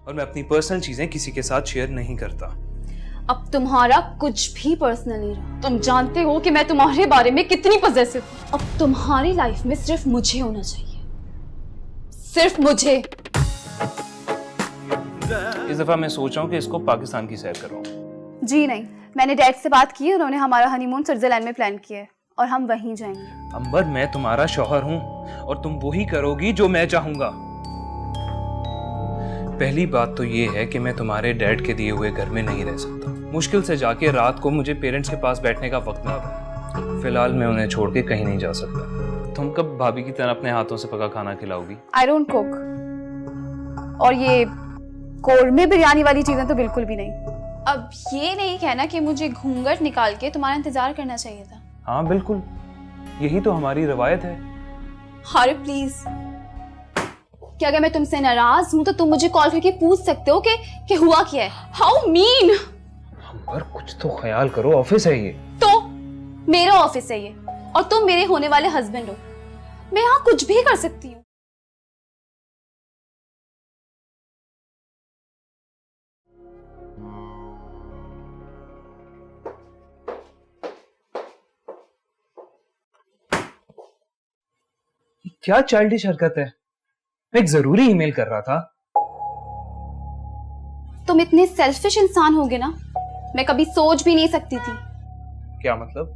और मैं अपनी पर्सनल चीजें किसी के साथ शेयर नहीं करता। अब तुम्हारा कुछ भी पर्सनल नहीं रहा। तुम जानते हो कि मैं तुम्हारे बारे में कितनी पॉसेसिव हूं। अब तुम्हारी लाइफ में सिर्फ मुझे होना चाहिए, सिर्फ मुझे। इस दफा मैं सोच रहा हूँ कि इसको पाकिस्तान की सैर कराऊं। जी नहीं, मैंने डैड से बात की, उन्होंने हमारा हनीमून स्विट्जरलैंड में प्लान किया है और हम वहीं जाएंगे। अंबर, मैं तुम्हारा शौहर हूँ और तुम वही करोगी जो मैं चाहूंगा। पहली बात तो ये है कि मैं तुम्हारे डैड के दिए हुए घर में नहीं रह सकता। मुश्किल से जाके रात को मुझे पेरेंट्स के पास बैठने का वक्त मिलता। फिलहाल मैं उन्हें छोड़ के कहीं नहीं जा सकता। तुम कब भाभी की तरह अपने हाथों से पका खाना खिलाओगी? आई डोंट कुक, और ये कोरमे बिरयानी वाली चीजें तो बिल्कुल भी नहीं। अब ये नहीं कहना कि मुझे घूंघट निकाल के तुम्हारा इंतजार करना चाहिए था। हाँ बिल्कुल, यही तो हमारी रवायत है। अरे प्लीज, क्या अगर मैं तुमसे नाराज हूं तो तुम मुझे कॉल करके पूछ सकते हो कि हुआ क्या है। How mean. अंबर, कुछ तो ख्याल करो, ऑफिस है ये। तो मेरा ऑफिस है ये और तुम मेरे होने वाले हस्बैंड हो। मैं यहाँ कुछ भी कर सकती हूँ। क्या चाइल्डिश हरकत है? मैं एक जरूरी ईमेल कर रहा था। तुम इतने सेल्फिश इंसान होगे ना, मैं कभी सोच भी नहीं सकती थी। क्या मतलब?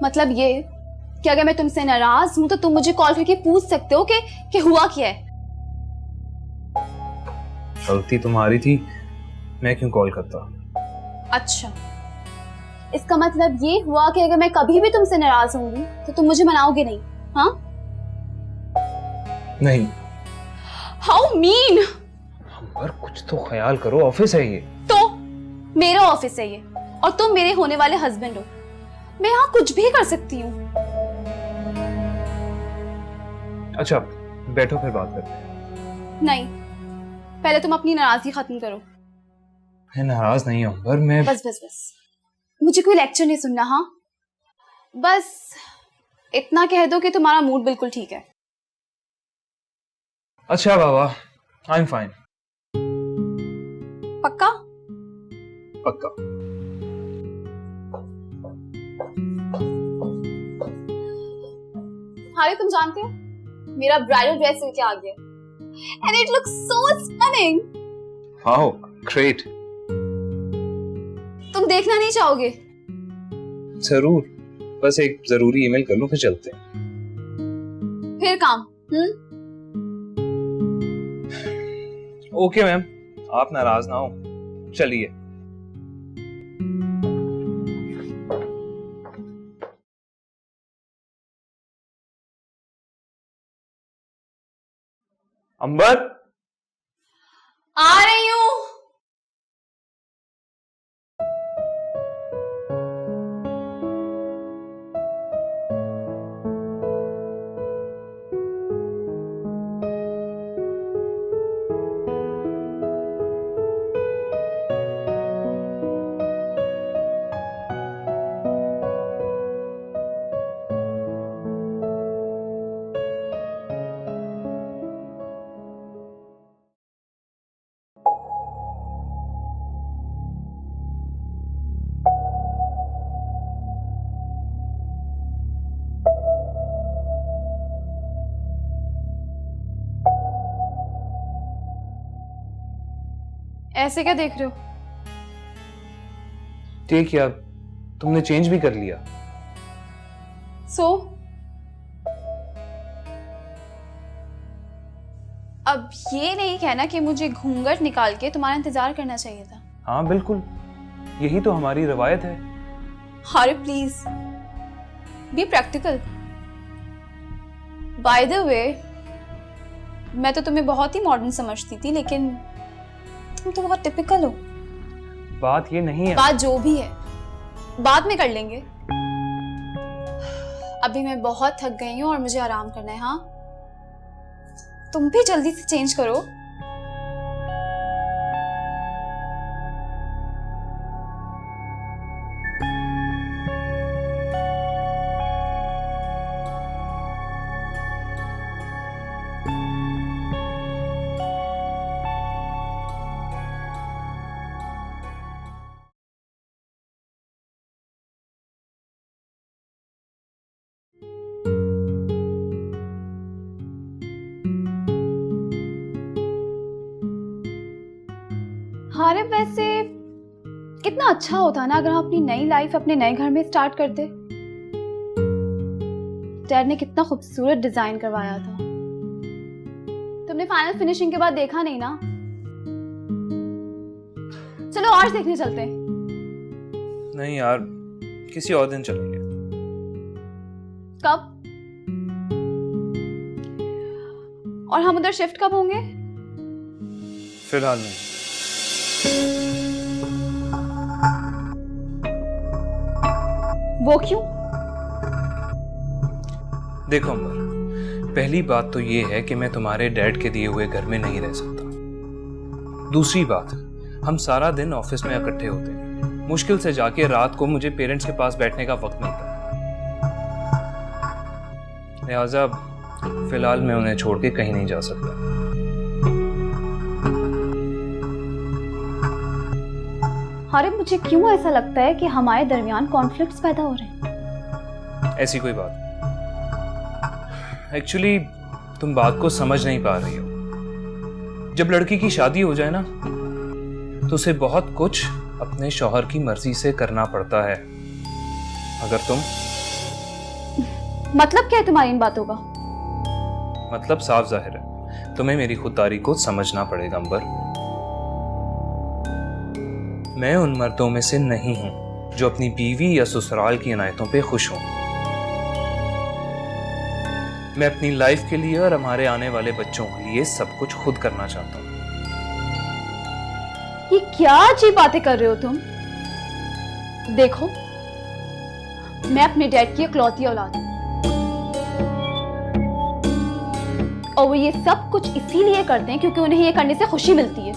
मतलब ये कि अगर मैं तुमसे नाराज हूं तो तुम मुझे कॉल करके पूछ सकते हो कि हुआ क्या है। गलती तुम्हारी थी, मैं क्यों कॉल करता? अच्छा, इसका मतलब ये हुआ कि अगर मैं कभी भी तुमसे नाराज होंगी तो तुम मुझे मनाओगे नहीं? हाँ? नहीं। How mean. अंबर, कुछ तो ख्याल करो, ऑफिस है ये। तो मेरा ऑफिस है ये और तुम मेरे होने वाले हस्बैंड हो। मैं यहाँ कुछ भी कर सकती हूँ। अच्छा, बैठो फिर बात करते हैं। नहीं, पहले तुम अपनी नाराजगी खत्म करो। मैं नाराज नहीं हूं अंबर, मैं बस बस बस, मुझे कोई लेक्चर नहीं सुनना। हाँ, बस इतना कह दो कि तुम्हारा मूड बिल्कुल ठीक है। अच्छा बाबा, आई एम फाइन। पक्का? पक्का। हारे, तुम जानते हो मेरा ब्राइडल ड्रेस सिल के आ गया and it looks so stunning. Wow, great. तुम देखना नहीं चाहोगे? जरूर, बस एक जरूरी ईमेल कर लो फिर चलते हैं। फिर काम। ओके मैम, आप नाराज ना हो, चलिए। अंबर, आ रही हूं। ऐसे क्या देख रहे हो? ठीक है, अब तुमने चेंज भी कर लिया। सो अब ये नहीं कहना कि मुझे घूंघट निकाल के तुम्हारा इंतजार करना चाहिए था। हाँ बिल्कुल, यही तो हमारी रवायत है। अरे please be practical. By the way, मैं तो तुम्हें बहुत ही मॉडर्न समझती थी, लेकिन तुम तो बहुत टिपिकल हो। बात ये नहीं है। बात जो भी है बाद में कर लेंगे। अभी मैं बहुत थक गई हूँ और मुझे आराम करना है। हाँ, तुम भी जल्दी से चेंज करो। हारे वैसे कितना अच्छा होता ना अगर हम अपनी नई लाइफ अपने नए घर में स्टार्ट करते। डैड ने कितना खूबसूरत डिजाइन करवाया था। तुमने फाइनल फिनिशिंग के बाद देखा नहीं ना? चलो आज देखने चलते हैं। नहीं यार, किसी और दिन चलेंगे। कब? और हम उधर शिफ्ट कब होंगे? फिलहाल नहीं। वो क्यों? देखो अंबर, पहली बात तो ये है कि मैं तुम्हारे डैड के दिए हुए घर में नहीं रह सकता। दूसरी बात, हम सारा दिन ऑफिस में इकट्ठे होते हैं। मुश्किल से जाके रात को मुझे पेरेंट्स के पास बैठने का वक्त मिलता है। लिहाजा फिलहाल मैं उन्हें छोड़ के कहीं नहीं जा सकता। अरे मुझे क्यों ऐसा लगता है कि हमारे दरमियान कॉन्फ्लिक्ट्स पैदा हो रहे हैं। ऐसी कोई बात, एक्चुअली तुम बात को समझ नहीं पा रही हो। जब लड़की की शादी हो जाए ना, तो उसे बहुत कुछ अपने शौहर की मर्जी से करना पड़ता है। अगर तुम मतलब क्या है तुम्हारी इन बातों का? मतलब साफ जाहिर है, तुम्हें मेरी खुददारी को समझना पड़ेगा अंबर। मैं उन मर्दों में से नहीं हूं जो अपनी बीवी या ससुराल की इनायतों पे खुश हूं। मैं अपनी लाइफ के लिए और हमारे आने वाले बच्चों के लिए सब कुछ खुद करना चाहता हूं। ये क्या अजीब बातें कर रहे हो तुम? देखो, मैं अपने डैड की इकलौती औलाद हूं और वो ये सब कुछ इसीलिए करते हैं क्योंकि उन्हें ये करने से खुशी मिलती है।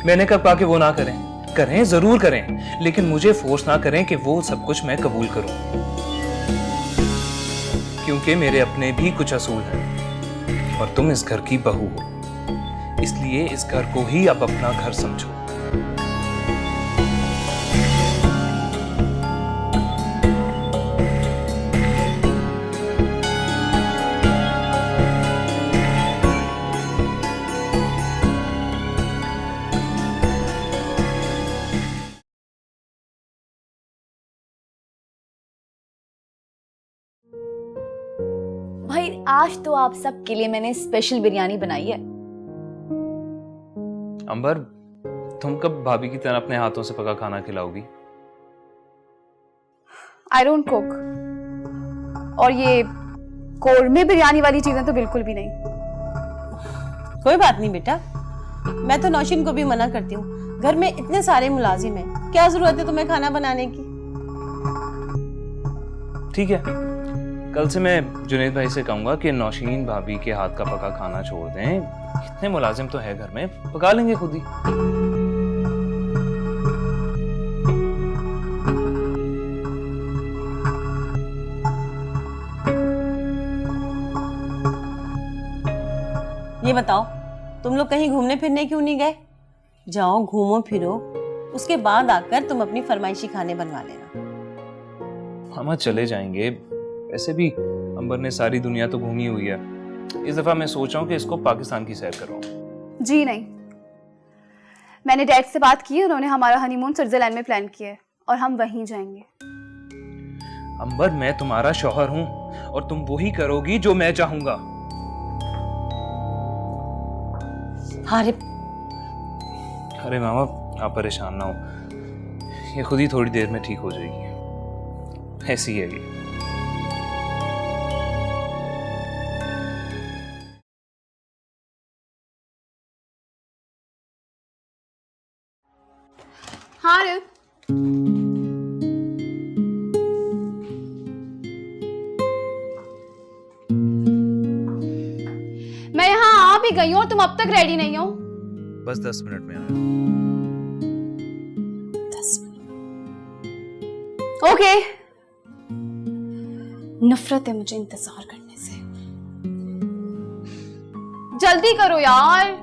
मैंने कब कहा कि वो ना करें? करें, जरूर करें, लेकिन मुझे फोर्स ना करें कि वो सब कुछ मैं कबूल करूं, क्योंकि मेरे अपने भी कुछ असूल हैं और तुम इस घर की बहू हो, इसलिए इस घर को ही अब अपना घर समझो। भाई आज तो आप सबके लिए मैंने स्पेशल बिरयानी बनाई है। अंबर, तुम कब भाभी की तरह अपने हाथों से पका खाना खिलाओगी? आई डोंट कुक, और ये कौरमे बिरयानी वाली चीजें तो बिल्कुल भी नहीं। कोई बात नहीं बेटा, मैं तो नौशीन को भी मना करती हूँ। घर में इतने सारे मुलाजिम हैं, क्या जरूरत है तुम्हें खाना बनाने की? ठीक है, कल से मैं जुनेद भाई से कहूंगा कि नौशीन भाभी के हाथ का पका खाना छोड़ दें। इतने मुलाजिम तो है घर में, पका लेंगे खुद ही। ये बताओ, तुम लोग कहीं घूमने फिरने क्यों नहीं गए? जाओ घूमो फिरो, उसके बाद आकर तुम अपनी फरमाइशी खाने बनवा लेना। हम चले जाएंगे, वैसे भी अंबर ने सारी दुनिया तो घूमी हुई है। इस दफा मैं सोच रहा हूँ कि इसको पाकिस्तान की सैर करवाऊं। जी नहीं, मैंने डैड से बात की है, उन्होंने हमारा हनीमून स्विट्जरलैंड में प्लान किया है और हम वहीं जाएंगे। अंबर, मैं तुम्हारा शौहर हूं और तुम वही करोगी जो मैं चाहूंगा। अरे अरे मामा, आप परेशान ना हो, ये खुद ही थोड़ी देर में ठीक हो जाएगी। ऐसी है ये। हाँ रे, मैं यहाँ आ भी गई हूँ और तुम अब तक रेडी नहीं हो। बस 10 मिनट में आया। 10 मिनट। ओके, नफरत है मुझे इंतजार करने से। जल्दी करो यार।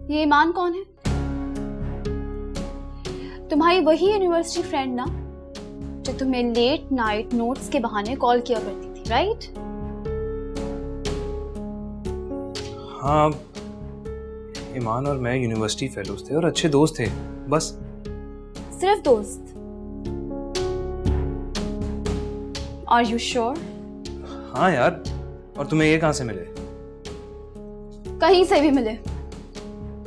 ये ईमान कौन है? तुम्हारी वही यूनिवर्सिटी फ्रेंड ना जो तुम्हें लेट नाइट नोट्स के बहाने कॉल किया करती थी, राइट? हाँ, ईमान और मैं यूनिवर्सिटी फेलोज थे और अच्छे दोस्त थे, बस। सिर्फ दोस्त? Are you sure? हाँ यार, और तुम्हें ये कहाँ से मिले? कहीं से भी मिले,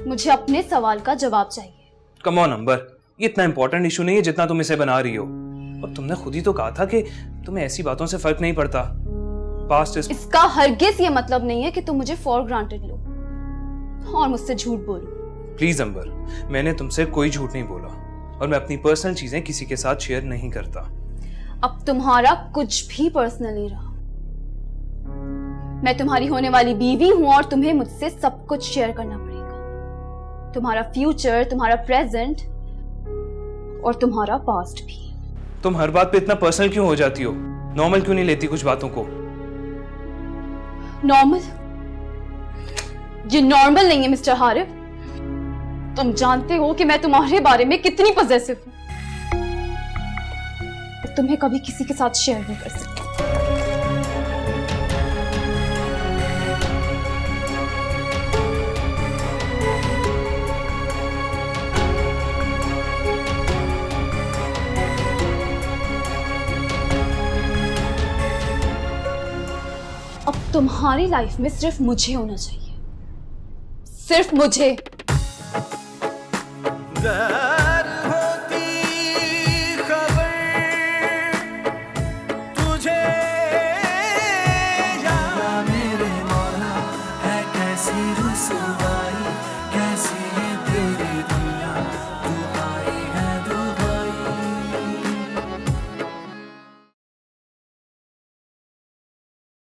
मुझे अपने सवाल का जवाब चाहिए। कम ऑन अंबर, ये इतना इंपॉर्टेंट इशू नहीं है जितना तुम इसे बना रही हो। और तुमने खुद ही तो कहा था कि तुम्हें ऐसी बातों से फर्क नहीं पड़ता। Past is. इसका हरगिज ये मतलब नहीं है कि तुम मुझे फॉर ग्रांटेड लो और मुझसे झूठ बोलो। प्लीज अंबर, मैंने तुमसे कोई झूठ नहीं बोला और मैं अपनी पर्सनल चीजें किसी के साथ शेयर नहीं करता। अब तुम्हारा कुछ भी पर्सनल नहीं रहा। मैं तुम्हारी होने वाली बीवी हूं और तुम्हें मुझसे सब कुछ शेयर करना पड़ेगा। तुम्हारा फ्यूचर, तुम्हारा प्रेजेंट और तुम्हारा पास्ट भी। तुम हर बात पे इतना पर्सनल क्यों हो जाती हो? नॉर्मल क्यों नहीं लेती कुछ बातों को? नॉर्मल? ये नॉर्मल नहीं है मिस्टर हारिफ। तुम जानते हो कि मैं तुम्हारे बारे में कितनी पॉसेसिव हूं। तुम्हें कभी किसी के साथ शेयर नहीं कर सकती। अब तुम्हारी लाइफ में सिर्फ मुझे होना चाहिए, सिर्फ मुझे।